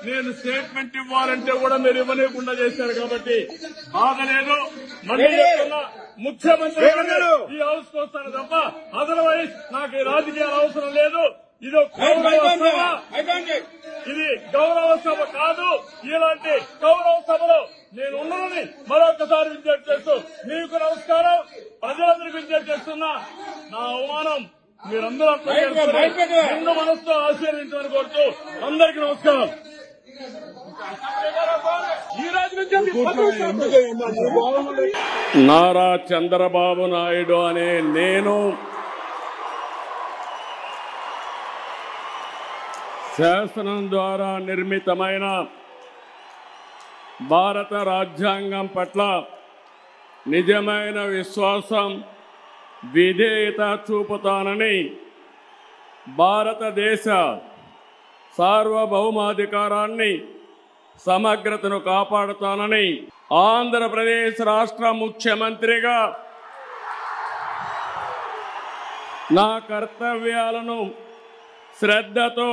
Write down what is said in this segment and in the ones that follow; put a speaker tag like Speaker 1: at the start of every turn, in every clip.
Speaker 1: నేను స్టేట్మెంట్ ఇవ్వాలంటే కూడా మీరు ఇవ్వలేకుండా చేశారు కాబట్టి బాధలేదు. మళ్ళీ చెప్తున్నా, ముఖ్యమంత్రి ఈ హౌస్ కు వస్తాను తప్ప అదర్వైజ్ నాకు ఈ రాజకీయాలు అవసరం లేదు. ఇది గౌరవ సభ, ఇది గౌరవ సభ కాదు. ఇలాంటి గౌరవ సభలో నేను ఉన్నానని మరొకసారి విజ్ఞప్తి చేస్తూ మీకు నమస్కారం, ప్రజలందరికీ విజ్ఞప్తి చేస్తున్నా. నా అవమానం మీరందరూ నిండు మనసుతో ఆశీర్వదించమని కోరుతూ అందరికీ నమస్కారం. నారా చంద్రబాబు నాయుడు అనే నేను శాసనం ద్వారా నిర్మితమైన భారత రాజ్యాంగం పట్ల నిజమైన విశ్వాసం, విధేయత చూపుతానని, భారతదేశ సార్వభౌమాధికారాన్ని, సమగ్రతను కాపాడుతానని ఆంధ్రప్రదేశ్ రాష్ట్ర ముఖ్యమంత్రిగా నా కర్తవ్యాలను శ్రద్ధతో,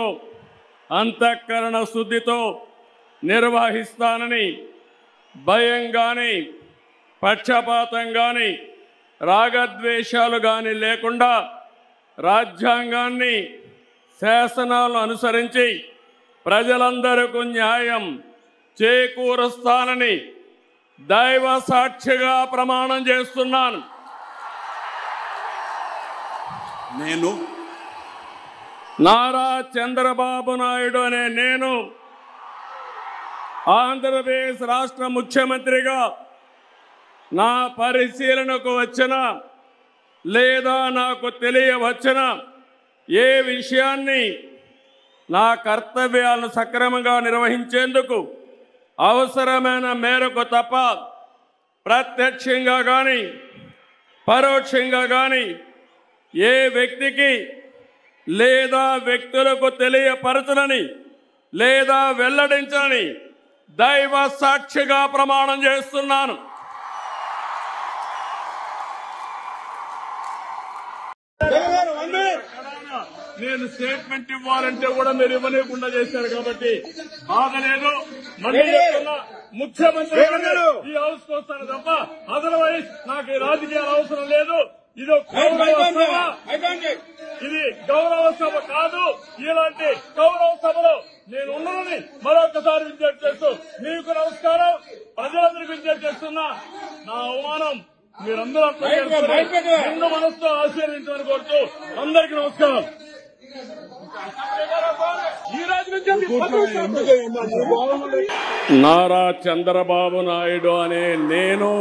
Speaker 1: అంతఃకరణ శుద్ధితో నిర్వహిస్తానని, భయం గాని, పక్షపాతం గాని, రాగద్వేషాలు గాని లేకుండా రాజ్యాంగాన్ని, శాసనాలను అనుసరించి ప్రజలందరికీ న్యాయం చేకూరుస్తానని దైవ సాక్షిగా ప్రమాణం చేస్తున్నాను.
Speaker 2: నేను
Speaker 1: నారా చంద్రబాబు నాయుడు అనే నేను ఆంధ్రప్రదేశ్ రాష్ట్ర ముఖ్యమంత్రిగా నా పరిశీలనకు వచ్చిన లేదా నాకు తెలియవచ్చిన ఏ విషయాన్ని నా కర్తవ్యాలను సక్రమంగా నిర్వహించేందుకు అవసరమైన మేరకు తప్ప ప్రత్యక్షంగా కానీ పరోక్షంగా కానీ ఏ వ్యక్తికి లేదా వ్యక్తులకు తెలియపరచనని లేదా వెల్లడించని దైవ సాక్షిగా ప్రమాణం చేస్తున్నాను. నేను స్టేట్మెంట్ ఇవ్వాలంటే కూడా మీరు ఇవ్వలేకుండా చేశారు కాబట్టి బాధలేదు. మళ్ళీ చెప్తున్నా, ముఖ్యమంత్రి ఈ హౌస్ కు వస్తాను తప్ప అదర్వైజ్ నాకు ఈ రాజకీయాలు అవసరం లేదు. ఇది గౌరవ సభ, ఇది గౌరవ సభ కాదు. ఇలాంటి గౌరవ సభలో నేను ఉన్నానని మరొకసారి విజ్ఞప్తి చేస్తూ మీకు నమస్కారం, ప్రజలందరికీ విజ్ఞప్తి చేస్తున్నా. నా అవమానం మీరందరూ నిండు మనసుతో ఆశీర్వదించమని కోరుతూ అందరికీ నమస్కారం. నారా చంద్రబాబు నాయుడు అనే నేను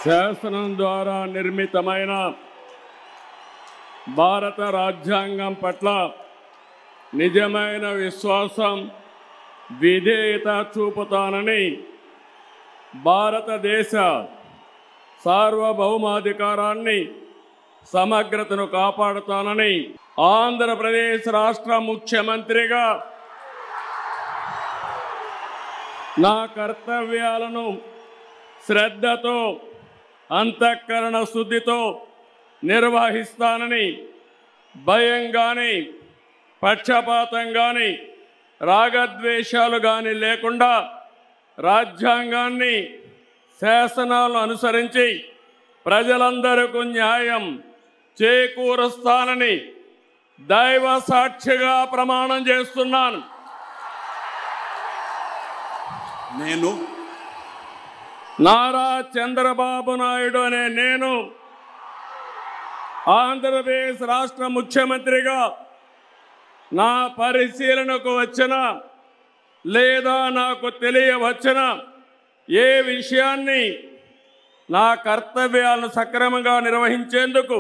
Speaker 1: శాసనం ద్వారా నిర్మితమైన భారత రాజ్యాంగం పట్ల నిజమైన విశ్వాసం, విధేయత చూపుతానని, భారతదేశ సార్వభౌమాధికారాన్ని, సమగ్రతను కాపాడుతానని ఆంధ్రప్రదేశ్ రాష్ట్ర ముఖ్యమంత్రిగా నా కర్తవ్యాలను శ్రద్ధతో, అంతఃకరణ శుద్ధితో నిర్వహిస్తానని, భయం గాని, పక్షపాతం గాని, రాగద్వేషాలు గాని లేకుండా రాజ్యాంగాన్ని, శాసనాలను అనుసరించి ప్రజలందరికీ న్యాయం చేకూరుస్తానని దైవ సాక్షిగా ప్రమాణం చేస్తున్నాను.
Speaker 2: నేను
Speaker 1: నారా చంద్రబాబు నాయుడు అనే నేను ఆంధ్రప్రదేశ్ రాష్ట్ర ముఖ్యమంత్రిగా నా పరిశీలనకు వచ్చిన లేదా నాకు తెలియవచ్చిన ఏ విషయాన్ని నా కర్తవ్యాలను సక్రమంగా నిర్వహించేందుకు